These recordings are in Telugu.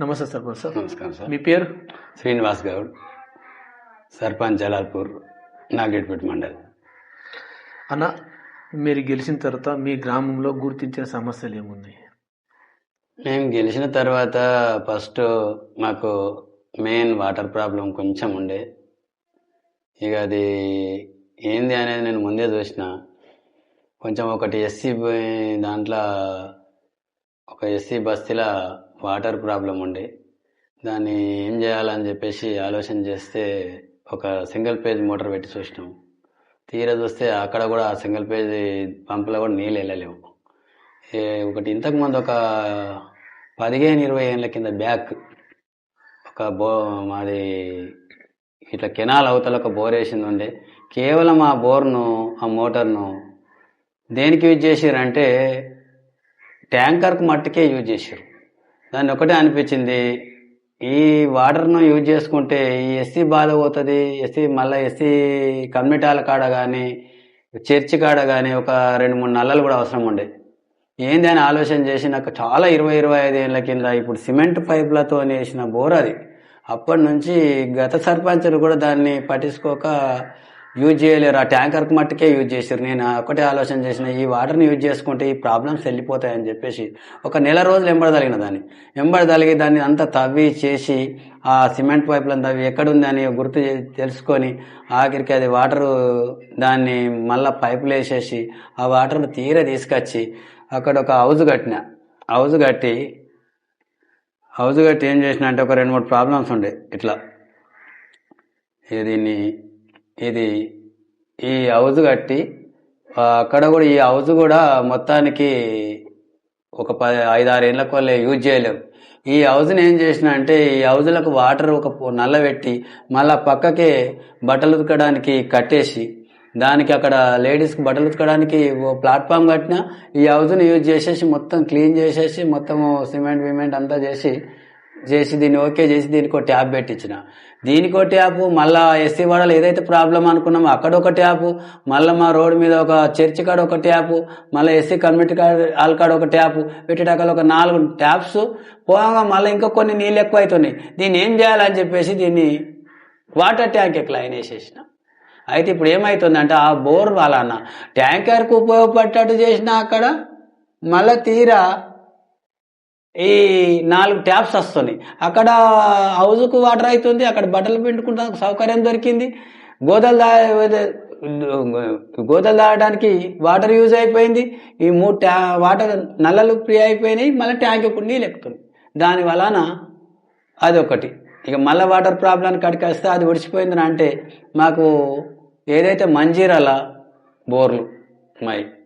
నమస్తే సర్పంచ్ సార్. నమస్కారం సార్. మీ పేరు? శ్రీనివాస్ గౌడ్, సర్పంచ్ జలాల్పూర్, నాగేట్పేట మండల్. అన్న, మీరు గెలిచిన తర్వాత మీ గ్రామంలో గుర్తించిన సమస్యలు ఏమున్నాయి? మేము గెలిచిన తర్వాత ఫస్ట్ మాకు మెయిన్ వాటర్ ప్రాబ్లం కొంచెం ఉండే. ఇక అది ఏంది అనేది నేను ముందే చూసిన. కొంచెం ఒకటి ఎస్సీ దాంట్లో ఒక ఎస్సీ బస్తీలో వాటర్ ప్రాబ్లం ఉండే. దాన్ని ఏం చేయాలని చెప్పేసి ఆలోచన చేస్తే ఒక సింగిల్ పేజ్ మోటార్ పెట్టి చూసినాం. తీరా చూస్తే అక్కడ కూడా ఆ సింగిల్ పేజ్ పంపులో కూడా నీళ్ళు వెళ్ళలేవు. ఒకటి ఇంతకుముందు ఒక 15-20 ఏళ్ళ కింద బ్యాక్ ఒక మాది ఇట్లా కెనాల్ అవతల ఒక బోర్ వేసింది ఉండే. కేవలం ఆ బోర్ను, ఆ మోటార్ను దేనికి యూజ్ చేసారంటే ట్యాంకర్కు మట్టుకే యూజ్ చేసారు. దాన్ని ఒకటే అనిపించింది, ఈ వాటర్ను యూజ్ చేసుకుంటే ఈ ఎస్సీ బాధ పోతుంది. మళ్ళీ ఎస్సీ కమ్యూనిటీల కాడ కానీ చర్చి కాడ కానీ ఒక 2-3 నల్లలు కూడా అవసరం ఉండే. ఏంది అని ఆలోచన చేసి నాకు చాలా 20-25 ఏళ్ళ కింద ఇప్పుడు సిమెంట్ పైపులతో వేసిన బోర్ అది. అప్పటి నుంచి గత సర్పంచులు కూడా దాన్ని పట్టించుకోక యూజ్ చేయలేరు. ఆ ట్యాంకర్కి మట్టుకే యూజ్ చేశారు. నేను ఒకటే ఆలోచన చేసిన, ఈ వాటర్ని యూజ్ చేసుకుంటే ఈ ప్రాబ్లమ్స్ వెళ్ళిపోతాయని చెప్పేసి ఒక నెల రోజులు ఎంబడదలిగిన దాన్ని దాన్ని అంతా తవ్వి చేసి ఆ సిమెంట్ పైపులను తవ్వి ఎక్కడుంది అని గుర్తు తెలుసుకొని ఆఖరికి అది వాటరు దాన్ని మళ్ళీ పైపులు వేసేసి ఆ వాటర్ను తీర తీసుకొచ్చి అక్కడ ఒక హౌజ్ కట్టి ఏం చేసిన అంటే ఒక 2-3 ప్రాబ్లమ్స్ ఉండే. ఇట్లా ఇది ఈ హౌజ్ కట్టి అక్కడ కూడా ఈ హౌజ్ కూడా మొత్తానికి ఒక 5-6 ఏళ్ళ వాళ్ళే యూజ్ చేయలేరు. ఈ హౌజ్ని ఏం చేసిన అంటే ఈ హౌజ్లకు వాటర్ ఒక నల్ల పెట్టి మళ్ళా పక్కకే బట్టలు ఉతకడానికి కట్టేసి దానికి అక్కడ లేడీస్కి బట్టలు ఉతకడానికి ప్లాట్ఫామ్ కట్టిన ఈ హౌజ్ని యూజ్ చేసేసి మొత్తం క్లీన్ చేసేసి మొత్తము సిమెంట్ అంతా చేసి దీన్ని ఓకే చేసి దీనికి ఒక ట్యాప్ పెట్టించిన. దీనికి ఒక ట్యాప్, మళ్ళీ ఎస్సీ వాడలో ఏదైతే ప్రాబ్లం అనుకున్నామో అక్కడ ఒక ట్యాపు, మళ్ళీ మా రోడ్డు మీద ఒక చర్చి కాడ ఒక ట్యాపు, మళ్ళీ ఎస్సీ కమ్యూనిటీ హాల్ కాడ ఒక ట్యాపు పెట్టేటాక ఒక 4 ట్యాప్స్ పోగా మళ్ళీ ఇంకా కొన్ని నీళ్ళు ఎక్కువ అవుతున్నాయి. దీన్ని ఏం చేయాలని చెప్పేసి దీన్ని వాటర్ ట్యాంక్ లైన్ వేసేసిన. అయితే ఇప్పుడు ఏమవుతుందంటే ఆ బోర్ వాళ్ళన్న ట్యాంకర్కు ఉపయోగపడేటట్టు చేసిన అక్కడ మళ్ళీ తీరా ఈ 4 ట్యాప్స్ వస్తున్నాయి. అక్కడ హౌజ్కు వాటర్ అవుతుంది, అక్కడ బట్టలు పిండుకుంటా సౌకర్యం దొరికింది, గోదలు తాగడానికి వాటర్ యూజ్ అయిపోయింది, ఈ 3 వాటర్ నల్లలు ఫ్రీ అయిపోయినాయి, మళ్ళీ ట్యాంక్ ఇప్పుడు నీళ్ళు ఎక్కుతుంది. దాని వలన అదొకటి. ఇక మళ్ళీ వాటర్ ప్రాబ్లం కడికి వస్తే అది ఒడిచిపోయిందని అంటే మాకు ఏదైతే మంజీరాల బోర్లు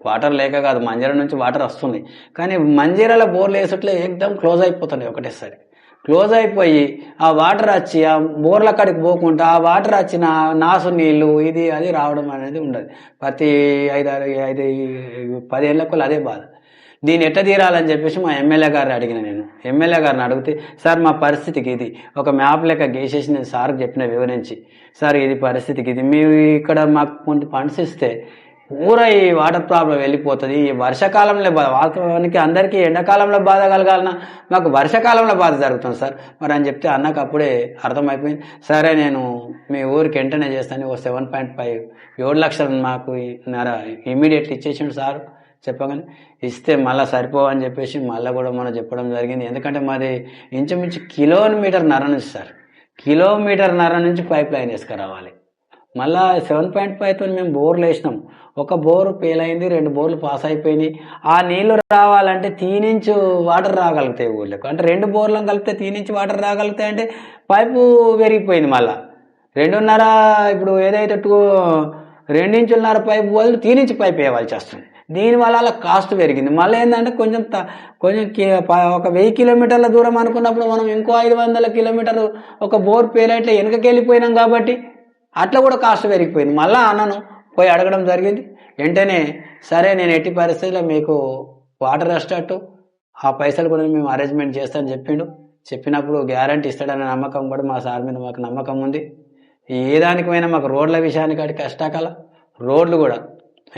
వాటర్ లేక కాదు, మంజీరా నుంచి వాటర్ వస్తుంది, కానీ మంజీరాల బోర్లు వేసట్లో ఏకదం క్లోజ్ అయిపోతున్నాయి. ఒకటేసారి క్లోజ్ అయిపోయి ఆ వాటర్ వచ్చి ఆ బోర్ల కాడికి పోకుండా ఆ వాటర్ వచ్చిన నాసు నీళ్ళు ఇది అది రావడం అనేది ఉండదు. ప్రతి 5-10 ఏళ్ళకు అదే బాధ. దీన్ని ఎట్ట తీరాలని చెప్పేసి మా ఎమ్మెల్యే గారిని అడిగిన. నేను ఎమ్మెల్యే గారిని అడిగితే, సార్ మా పరిస్థితికి ఇది ఒక మ్యాప్ లెక్క గీసేసి నేను సార్కి చెప్పిన వివరించి, సార్ ఇది పరిస్థితికి ఇది, మీరు ఇక్కడ మాకు కొంత ఫండ్స్ ఇస్తే పూరా ఈ వాటర్ ప్రాబ్లం వెళ్ళిపోతుంది. ఈ వర్షాకాలంలో వాస్తవానికి అందరికీ ఎండాకాలంలో బాధ కలగాలన్నా మాకు వర్షాకాలంలో బాధ జరుగుతుంది సార్ మరి అని చెప్తే అన్నకు అప్పుడే అర్థమైపోయింది. సరే నేను మీ ఊరికి వెంటనే చేస్తాను, 7.5 7 లక్షలు మాకు ఇమీడియట్లీ ఇచ్చేసిండు సార్ చెప్పగానే. ఇస్తే మళ్ళీ సరిపోవని చెప్పేసి మళ్ళీ కూడా మనం చెప్పడం జరిగింది. ఎందుకంటే మాది ఇంచుమించు 1.5 కిలోమీటర్ నుంచి సార్, 1.5 కిలోమీటర్ నుంచి పైప్ లైన్ వేసుకురావాలి. మళ్ళీ 7.5తో మేము బోర్లు వేసినాం. ఒక బోరు ఫెయిల్ అయింది, 2 బోర్లు పాస్ అయిపోయినాయి. ఆ నీళ్లు రావాలంటే 3 ఇంచు వాటర్ రాగలుగుతాయి ఊళ్ళకు. అంటే 2 బోర్లను కలిపితే 3 ఇంచు వాటర్ రాగలుగుతాయి. అంటే పైపు పెరిగిపోయింది. మళ్ళీ 2.5 ఇప్పుడు ఏదైతే 2 ఇంచులన్నర పైపు బదులు 3 ఇంచు పైపు వేయవలసి వస్తుంది. దీనివల్ల అలా కాస్ట్ పెరిగింది. మళ్ళీ ఏంటంటే కొంచెం ఒక 1000 కిలోమీటర్ల దూరం అనుకున్నప్పుడు మనం ఇంకో 500 కిలోమీటర్లు ఒక బోర్ ఫెయిల్ అయితే వెనకకి వెళ్ళిపోయినాం కాబట్టి అట్లా కూడా కాస్ట్ పెరిగిపోయింది. మళ్ళీ అన్నను పోయి అడగడం జరిగింది. వెంటనే సరే నేను ఎట్టి పరిస్థితుల్లో మీకు వాటర్ రెస్టార్ట్ ఆ పైసలు కూడా మేము అరేంజ్మెంట్ చేస్తామని చెప్పిండు. చెప్పినప్పుడు గ్యారంటీ ఇస్తాడనే నమ్మకం కూడా మా సార్ మీద మాకు నమ్మకం ఉంది. ఏ దానికైనా మాకు రోడ్ల విషయానికి అడిగి కష్టాకాల రోడ్లు కూడా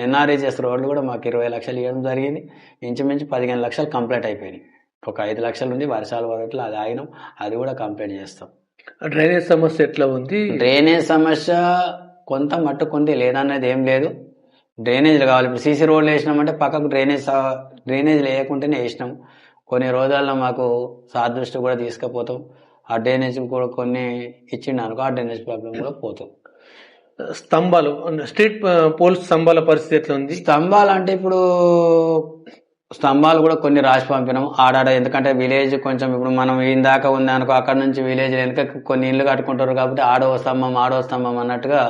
ఎన్ఆర్ఈజెస్ రోడ్లు కూడా మాకు 20 లక్షలు ఇవ్వడం జరిగింది. ఇంచుమించు 15 లక్షలు కంప్లీట్ అయిపోయినాయి. ఒక 5 లక్షలు ఉంది, వర్షాలు పడట్లా అది ఆగినాం, అది కూడా కంప్లీట్ చేస్తాం. డ్రైనేజ్ సమస్య ఎట్లా ఉంది? డ్రైనేజ్ సమస్య కొంత మట్టుకుంది, లేదన్నది ఏం లేదు. డ్రైనేజీలు కావాలి. ఇప్పుడు సీసీ రోడ్లు వేసినామంటే పక్కకు డ్రైనేజ్ వేయకుంటేనే వేసినాం. కొన్ని రోజుల్లో మాకు సార్ దృష్టి కూడా తీసుకుపోతాం. ఆ డ్రైనేజ్ కూడా కొన్ని ఇచ్చిండు అనుకో, ఆ డ్రైనేజ్ ప్రాబ్లం కూడా పోతాం. స్తంభాలు, స్ట్రీట్ పోల్స్ స్తంభాల పరిస్థితి ఎట్లా ఉంది? స్తంభాలు అంటే ఇప్పుడు స్తంభాలు కూడా కొన్ని రాసి పంపినాం ఆడాడ. ఎందుకంటే విలేజ్ కొంచెం ఇప్పుడు మనం ఇందాక ఉంది అనుకో, అక్కడ నుంచి విలేజ్ వెనుక కొన్ని ఇళ్ళు కట్టుకుంటారు కాబట్టి ఆడో స్తంభం అన్నట్టుగా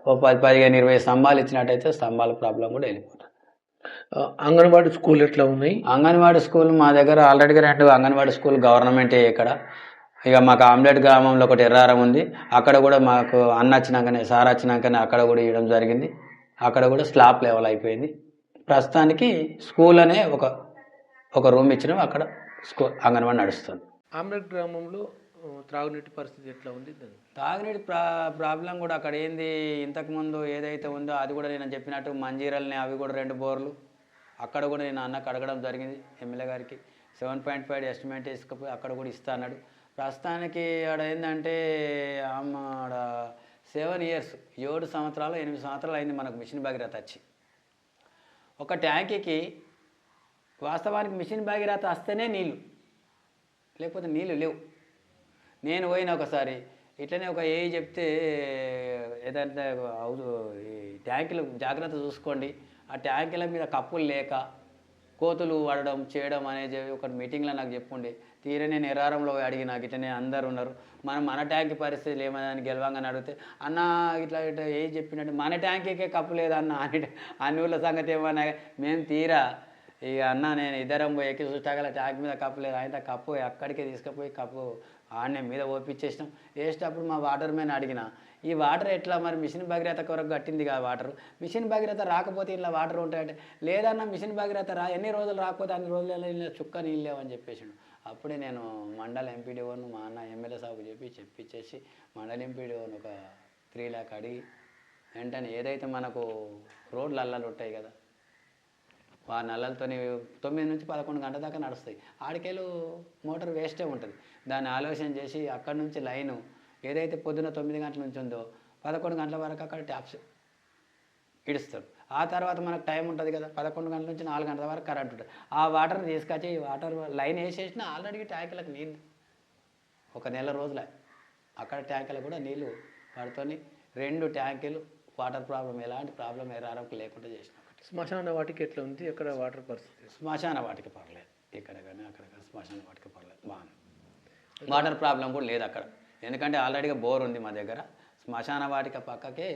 ఓ 10-15-20 స్తంభాలు ఇచ్చినట్టయితే స్తంభాల ప్రాబ్లం కూడా వెళ్ళిపోతుంది. అంగన్వాడీ స్కూల్ ఎట్లా ఉన్నాయి? అంగన్వాడీ స్కూల్ మా దగ్గర ఆల్రెడీగా 2 అంగన్వాడీ స్కూల్ గవర్నమెంటే ఇక్కడ. ఇక మాకు ఆమ్లెట్ గ్రామంలో ఒకటి ఎర్రారం ఉంది, అక్కడ కూడా మాకు సార్ వచ్చినాకనే అక్కడ కూడా ఇవ్వడం జరిగింది. అక్కడ కూడా స్లాబ్ లెవెల్ అయిపోయింది. ప్రస్తుతానికి స్కూల్ అనే ఒక రూమ్ ఇచ్చినాం, అక్కడ అంగన్వాడీ నడుస్తుంది. ఆమ్లెట్ గ్రామంలో త్రాగునీటి పరిస్థితి ఎట్లా ఉంది? తాగునీటి ప్రాబ్లం కూడా అక్కడ ఏంది, ఇంతకుముందు ఏదైతే ఉందో అది కూడా నేను చెప్పినట్టు మంజీరాలని అవి కూడా 2 బోర్లు అక్కడ కూడా నేను అన్నకు అడగడం జరిగింది, ఎమ్మెల్యే గారికి. 7.5 ఎస్టిమేట్ తీసుకుపోయి అక్కడ కూడా ఇస్తా అన్నాడు. ప్రస్తుతానికి ఆడ ఏంటంటే ఆడ 7 ఇయర్స్ 7 సంవత్సరాలు 8 సంవత్సరాలు అయింది మనకు మిషన్ భగీరథ వచ్చి. ఒక ట్యాంకీకి వాస్తవానికి మిషన్ భగీరథ వస్తేనే నీళ్ళు, లేకపోతే నీళ్ళు లేవు. నేను పోయిన ఒకసారి ఇట్లనే ఒక చెప్తే ఏదంటే ఈ ట్యాంకులు జాగ్రత్త చూసుకోండి, ఆ ట్యాంకుల మీద కప్పులు లేక కోతులు పడడం చేయడం అనేది ఒక మీటింగ్లో నాకు చెప్పుండే. తీరే నేను ఎర్రారంలో అడిగిన, ఇట్లనే అందరు ఉన్నారు, మన ట్యాంక్ పరిస్థితులు ఏమైనా గెలవంగానే అడిగితే, అన్న ఇట్లా ఇట్లా చెప్పినట్టు మన ట్యాంకీకే కప్పు లేదన్న అన్ని ఊళ్ళ సంగతి ఏమన్నా. మేము తీరా ఇక అన్న నేను ఇద్దరం పోయి ఎక్కి చూస్తాగల ట్యాంక్ మీద కప్పు లేదు, ఆయన కప్పు అక్కడికే తీసుకుపోయి కప్పు ఆడనే మీద ఓపించేసినాం. వేసేటప్పుడు మా వాటర్ మ్యాన్ అడిగిన, ఈ వాటర్ ఎట్లా మరి మిషన్ భగీరథ కొరకు కట్టింది కదా వాటర్, మిషన్ భగీరథ రాకపోతే ఇలా వాటర్ ఉంటాయంటే, లేదన్న మిషన్ భగీరథ ఎన్ని రోజులు రాకపోతే అన్ని రోజులు చుక్క నీళ్ళు లేవని చెప్పేసాడు. అప్పుడే నేను మండల ఎంపీడీఓను మా అన్న ఎమ్మెల్యే సాబు చెప్పించేసి మండల ఎంపీడీఓను ఒక 3 లాక్ అడిగి వెంటనే ఏదైతే మనకు రోడ్లు అల్లలు ఉంటాయి కదా, ఆ నల్లలతో 9 నుంచి 11 గంటల దాకా నడుస్తాయి. ఆడికేళ్ళు మోటార్ వేస్టే ఉంటుంది. దాన్ని ఆలోచన చేసి అక్కడి నుంచి లైను ఏదైతే పొద్దున 9 గంటల నుంచి ఉందో 11 గంటల వరకు అక్కడ ట్యాప్స్ ఇడుస్తారు. ఆ తర్వాత మనకు టైం ఉంటుంది కదా, 11 గంటల నుంచి 4 గంటల వరకు కరెంట్ ఉంటుంది. ఆ వాటర్ తీసుకొచ్చి వాటర్ లైన్ వేసేసిన ఆల్రెడీ ట్యాంకులకు నీళ్ళు ఒక నెల రోజులే అక్కడ ట్యాంకులకు కూడా నీళ్ళు పడుతుంది. 2 ట్యాంకులు వాటర్ ప్రాబ్లం ఎలాంటి ప్రాబ్లం ఎర్రారంకు లేకుండా చేసినాం. శ్మశాన వాటికి ఎట్లా ఉంది అక్కడ వాటర్ పరిస్థితి? శ్మశాన వాటికి పర్లేదు, ఇక్కడ కానీ అక్కడ కానీ శ్మశాన వాటికి పర్లేదు, బాగా వాటర్ ప్రాబ్లం కూడా లేదు అక్కడ. ఎందుకంటే ఆల్రెడీగా బోర్ ఉంది మా దగ్గర, శ్మశాన వాటిక పక్కకే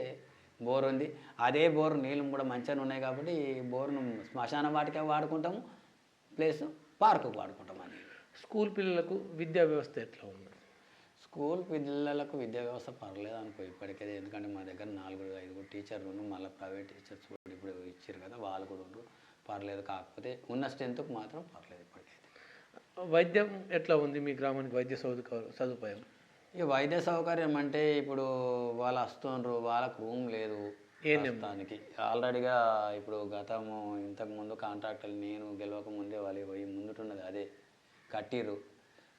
బోర్ ఉంది. అదే బోర్ నీళ్ళు కూడా మంచిగానే ఉన్నాయి కాబట్టి బోర్ను శ్మశాన వాటిక వాడుకుంటాము, ప్లస్ పార్కుకు వాడుకుంటాము. అని స్కూల్ పిల్లలకు విద్యా వ్యవస్థ ఎట్లా ఉంది? స్కూల్ పిల్లలకు విద్యా వ్యవస్థ పర్లేదు అనుకో ఇప్పటికే. ఎందుకంటే మా దగ్గర 4-5 టీచర్లు, మళ్ళీ ప్రైవేట్ టీచర్స్ కూడా ఇప్పుడు ఇచ్చారు కదా, వాళ్ళు కూడా ఉండరు, పర్లేదు. కాకపోతే ఉన్న స్ట్రెంత్కు మాత్రం పర్లేదు ఇప్పటికైతే. వైద్యం ఎట్లా ఉంది మీ గ్రామానికి? వైద్య సదుపాయం? ఇక వైద్య సౌకర్యం అంటే ఇప్పుడు వాళ్ళు వస్తుండ్రు, వాళ్ళకు రూమ్ లేదు ప్రస్తుతానికి. ఆల్రెడీగా ఇప్పుడు ఇంతకుముందు కాంట్రాక్టర్లు నేను గెలవక ముందే వాళ్ళు పోయి ముందుటున్నది అదే కట్టిర్రు,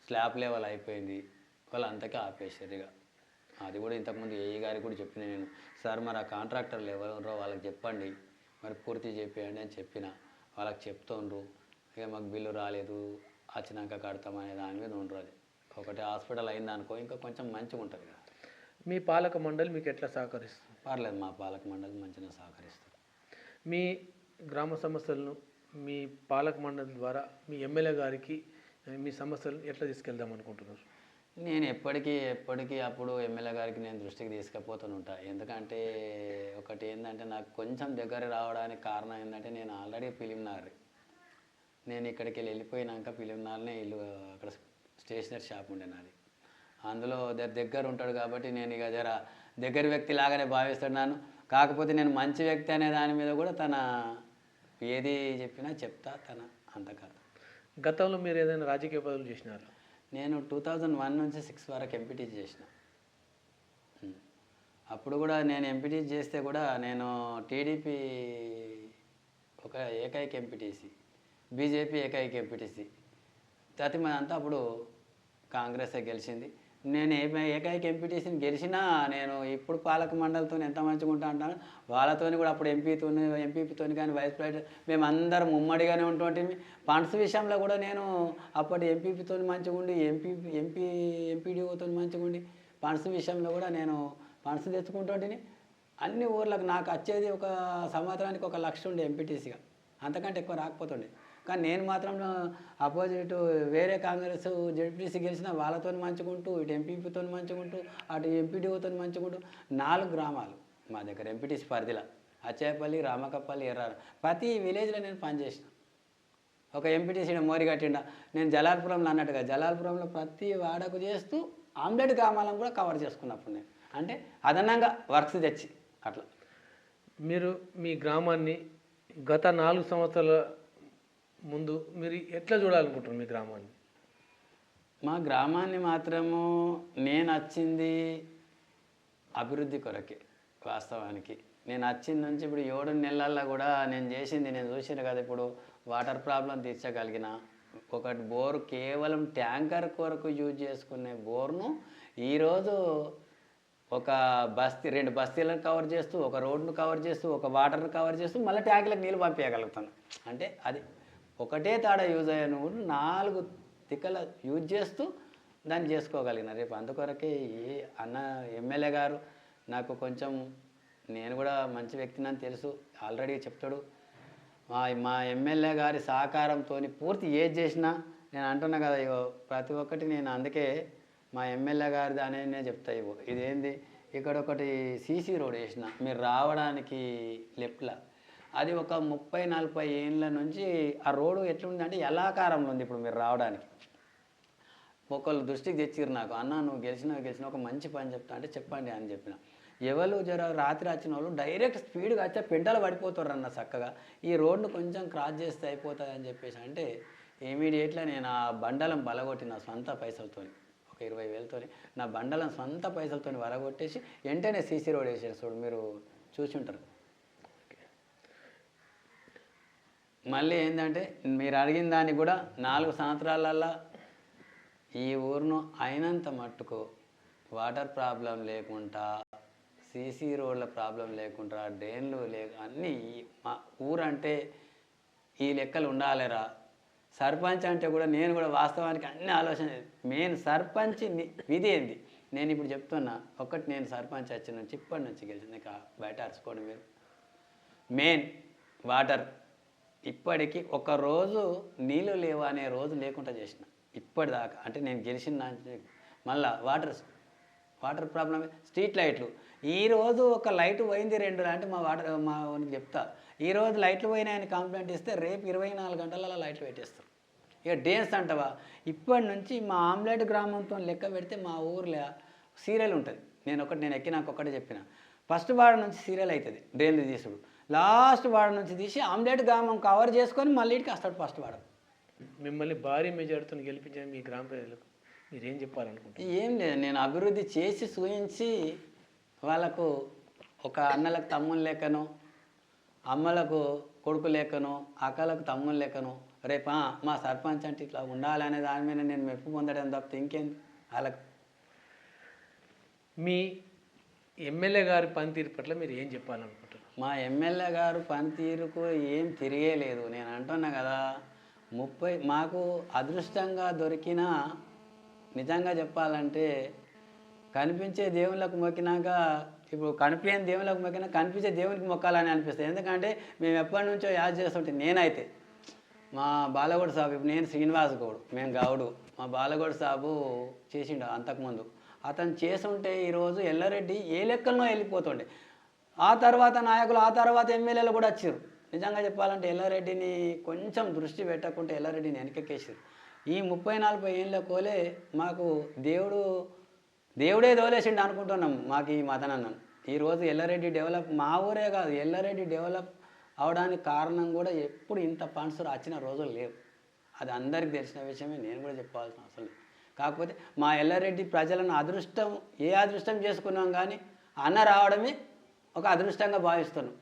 స్లాబ్ లెవెల్ అయిపోయింది, వాళ్ళు అంతకే ఆపేసారు. ఇక అది కూడా ఇంతకుముందు ఏఈ గారికి కూడా చెప్పిన నేను, సార్ మరి ఆ కాంట్రాక్టర్లు ఎవరో వాళ్ళకి చెప్పండి, మరి పూర్తి చెప్పేయండి అని చెప్పిన. వాళ్ళకి చెప్తుండ్రు, ఇక మాకు బిల్లు రాలేదు, వచ్చినాక కడతామనే దాని మీద ఉండరు. అది ఒకటి హాస్పిటల్ అయిందనుకో ఇంకా కొంచెం మంచిగా ఉంటుంది కదా. మీ పాలక మండలి మీకు ఎట్లా సహకరిస్తుంది? పర్లేదు, మా పాలక మండలి మంచిగా సహకరిస్తారు. మీ గ్రామ సమస్యలను మీ పాలక మండలి ద్వారా మీ ఎమ్మెల్యే గారికి మీ సమస్యలు ఎట్లా తీసుకెళ్దాం అనుకుంటున్నారు? నేను ఎప్పటికీ అప్పుడు ఎమ్మెల్యే గారికి నేను దృష్టికి తీసుకుపోతూనే ఉంటాను. ఎందుకంటే ఒకటి ఏంటంటే నాకు కొంచెం దగ్గర రావడానికి కారణం ఏంటంటే నేను ఆల్రెడీ ఫిలింనగర్, నేను ఇక్కడికి వెళ్ళిపోయినాక ఫిలింనగర్నే ఇల్లు, అక్కడ స్టేషనరీ షాప్ ఉండే నాది, అందులో దగ్గర ఉంటాడు కాబట్టి నేను ఇక జర దగ్గర వ్యక్తి లాగానే భావిస్తున్నాను. కాకపోతే నేను మంచి వ్యక్తి అనే దాని మీద కూడా తన ఏది చెప్పినా చెప్తా తన అంతకథ. గతంలో మీరు ఏదైనా రాజకీయ పదవులు చేసినారా? నేను 2001 నుంచి 6 వరకు ఎంపీటీసీ చేసిన. అప్పుడు కూడా నేను ఎంపీటీసీ చేస్తే కూడా నేను టీడీపీ ఒక ఏకైక ఎంపీటీసీ, బీజేపీ ఏకైక ఎంపీటీసీ, మంది అంతా అప్పుడు కాంగ్రెసే గెలిచింది. నేను ఏకైక ఎంపీటీసీని గెలిచినా నేను ఇప్పుడు పాలక మండలితో ఎంత మంచిగా ఉంటా అంటాను. వాళ్ళతోని కూడా అప్పుడు ఎంపీపీతోని కానీ వైస్ ప్రెసిడెంట్ మేమందరం ఉమ్మడిగానే ఉంటుంటే ఫండ్స్ విషయంలో కూడా నేను అప్పటి ఎంపీపీతో మంచిగా ఉండి ఎంపీడీఓతో మంచిగా ఉండి ఫండ్స్ విషయంలో కూడా నేను ఫండ్స్ తెచ్చుకుంటుంటే అన్ని ఊర్లకు నాకు వచ్చేది ఒక సంవత్సరానికి 1 లక్ష ఉండే ఎంపీటీసీగా, అంతకంటే ఎక్కువ రాకపోతుండే. కానీ నేను మాత్రం అపోజిట్ వేరే కాంగ్రెస్ జెడ్పీటీసీ గెలిచిన వాళ్ళతో మంచుకుంటూ, ఇటు ఎంపీపీతో మంచుకుంటూ, అటు ఎంపీడీఓతో మంచుకుంటూ 4 గ్రామాలు మా దగ్గర ఎంపీటీసీ పరిధిలో అచ్చేపల్లి, రామకపల్లి, ఎర్రారు ప్రతి విలేజ్లో నేను పనిచేసిన. ఒక ఎంపీటీసీ మోరి కట్టిండ నేను జలాల్పురంలో అన్నట్టుగా జలాల్పురంలో ప్రతి వాడకు చేస్తూ ఆమ్లెట్ గ్రామాలను కూడా కవర్ చేసుకున్నప్పుడు నేను అంటే అదనంగా వర్క్స్ తెచ్చి అట్లా. మీరు మీ గ్రామాన్ని గత 4 సంవత్సరాల ముందు మీరు ఎట్లా చూడాలనుకుంటున్నారు మీ గ్రామాన్ని? మా గ్రామాన్ని మాత్రము నేను వచ్చింది అభివృద్ధి కొరకే. వాస్తవానికి నేను వచ్చిన నుంచి ఇప్పుడు 7 నెలల్లో కూడా నేను చేసింది నేను చూసిన కదా. ఇప్పుడు వాటర్ ప్రాబ్లం తీర్చగలిగిన ఒకటి బోరు కేవలం ట్యాంకర్ కొరకు యూజ్ చేసుకునే బోర్ను ఈరోజు ఒక బస్తీ 2 బస్తీలను కవర్ చేస్తూ, ఒక రోడ్ను కవర్ చేస్తూ, ఒక వాటర్ను కవర్ చేస్తూ మళ్ళీ ట్యాంకులకు నీళ్ళు పంపించగలుగుతాను. అంటే అది ఒకటే తాడ యూజ్ అయ్యాను 4 తిక్కల యూజ్ చేస్తూ దాన్ని చేసుకోగలిగిన. రేపు అందుకొరకే ఈ అన్న ఎమ్మెల్యే గారు నాకు కొంచెం నేను కూడా మంచి వ్యక్తిని తెలుసు, ఆల్రెడీ చెప్తాడు. మా ఎమ్మెల్యే గారి సహకారంతో పూర్తి ఏది చేసినా నేను అంటున్నా కదా, ఇగో ప్రతి ఒక్కటి నేను అందుకే మా ఎమ్మెల్యే గారిది అనేది నేను చెప్తా. ఇవ్వు ఇదేంది ఇక్కడ ఒకటి సీసీ రోడ్ వేసిన మీరు రావడానికి లెఫ్ట్లో, అది ఒక 30-40 ఏళ్ళ నుంచి ఆ రోడ్డు ఎట్లుందంటే ఎలాకారంలో ఉంది. ఇప్పుడు మీరు రావడానికి ఒకళ్ళు దృష్టికి తెచ్చిర్రు నాకు, అన్న నువ్వు గెలిచిన ఒక మంచి పని చెప్తా అంటే చెప్పండి అని చెప్పిన. ఎవరు రాత్రి వచ్చిన వాళ్ళు డైరెక్ట్ స్పీడ్గా వచ్చే పెంటలు పడిపోతారు అన్న చక్కగా, ఈ రోడ్ను కొంచెం క్రాస్ చేస్తే అయిపోతుంది అని చెప్పేసి అంటే ఇమీడియట్గా నేను ఆ బండలం బలగొట్టిన సొంత పైసలతో, ఒక 20,000తో నా బండలం సొంత పైసలతో వలగొట్టేసి వెంటనే సీసీ రోడ్ వేసారు. చూడు మీరు చూసి ఉంటారు. మళ్ళీ ఏంటంటే మీరు అడిగిన దానికి కూడా 4 సంవత్సరాలల్లో ఈ ఊరును అయినంత మట్టుకు వాటర్ ప్రాబ్లం లేకుండా, సీసీ రోడ్ల ప్రాబ్లం లేకుండా, డ్రైన్లు అన్నీ మా ఊరంటే ఈ లెక్కలు ఉండాలిరా. సర్పంచ్ అంటే కూడా నేను కూడా వాస్తవానికి అన్ని ఆలోచన మెయిన్ సర్పంచ్ విధి ఏంది నేను ఇప్పుడు చెప్తున్నా. ఒకటి నేను సర్పంచ్ వచ్చిన నుంచి ఇప్పటి నుంచి గెలిచింది, ఇంకా బయట అరుచుకోండి మీరు. మెయిన్ వాటర్ ఇప్పటికీ ఒక రోజు నీళ్ళు లేవు అనే రోజు లేకుండా చేసిన ఇప్పటిదాకా. అంటే నేను గెలిచిన మళ్ళా వాటర్ ప్రాబ్లం, స్ట్రీట్ లైట్లు. ఈరోజు ఒక లైట్ పోయింది 2 అంటే మా వానికి చెప్తా, ఈరోజు లైట్లు పోయినాయని కంప్లైంట్ ఇస్తే రేపు 24 గంటలలో లైట్లు పెట్టేస్తారు. ఇక డేన్స్ అంటవా, ఇప్పటి నుంచి మా ఆమ్లెట్ గ్రామంతో లెక్క పెడితే మా ఊర్లో సీరియల్ ఉంటుంది. నేను ఎక్కినాక ఒకటే చెప్పిన, ఫస్ట్ వాడ నుంచి సీరియల్ అవుతుంది డ్రైన్లు తీసుడు, లాస్ట్ వాడ నుంచి తీసి ఆమ్లెట్ గ్రామం కవర్ చేసుకొని మళ్ళీ ఇటుకి వస్తాడు ఫస్ట్ వాడ. మిమ్మల్ని భారీ మెజార్టీతో గెలిపించిన మీ గ్రామ ప్రజలకు మీరేం చెప్పాలనుకుంటున్నారు? ఏం లేదు, నేను అభివృద్ధి చేసి చూయించి వాళ్ళకు ఒక అన్నలకు తమ్ముని లెక్కను, అమ్మలకు కొడుకు లెక్కను, అక్కలకు తమ్ముని లెక్కను, రేపు మా సర్పంచ్ అంటే ఇట్లా ఉండాలనే దాని మీద నేను మెప్పు పొందడం తప్పితే ఇంకేంది వాళ్ళకు. మీ ఎమ్మెల్యే గారి పనితీరు పట్ల మీరు ఏం చెప్పాలనుకుంటున్నారు? మా ఎమ్మెల్యే గారు పనితీరుకు ఏం తిరిగేలేదు. నేను అంటున్నా కదా, మాకు అదృష్టంగా దొరికిన, నిజంగా చెప్పాలంటే కనిపించే దేవుళ్ళకు మొక్కినాక, ఇప్పుడు కనిపించని దేవుళ్ళకు మొక్కినా కనిపించే దేవునికి మొక్కాలని అనిపిస్తుంది. ఎందుకంటే మేము ఎప్పటి నుంచో యాద్ చేస్తుంటే, నేనైతే మా బాలగౌడ్ సాబు, ఇప్పుడు నేను శ్రీనివాస్ గౌడ్, మేము గౌడు, మా బాలగౌడ్ సాబు చేసిండు అంతకుముందు. అతను చేసుంటే ఈరోజు ఎల్లారెడ్డి ఏ లెక్కల్లో వెళ్ళిపోతుండే. ఆ తర్వాత నాయకులు, ఆ తర్వాత ఎమ్మెల్యేలు కూడా వచ్చారు. నిజంగా చెప్పాలంటే ఎల్లారెడ్డిని కొంచెం దృష్టి పెట్టకుంటే ఎల్లారెడ్డిని వెనకెక్కేసారు. ఈ 30-40 ఏళ్ళ కోలే మాకు దేవుడే దోలేసిండు అనుకుంటున్నాం. మాకు ఈ మదనన్నం ఈరోజు ఎల్లారెడ్డి డెవలప్, మా ఊరే కాదు ఎల్లారెడ్డి డెవలప్ అవడానికి కారణం కూడా ఎప్పుడు ఇంత ఫండ్స్ వచ్చిన రోజులు లేవు. అది అందరికీ తెలిసిన విషయమే, నేను కూడా చెప్పాల్సిన అవసరం లేదు. కాకపోతే మా ఎల్లారెడ్డి ప్రజలను ఏ అదృష్టం చేసుకున్నాం కానీ అన్న రావడమే ఒక అదృష్టంగా భావిస్తున్నాం.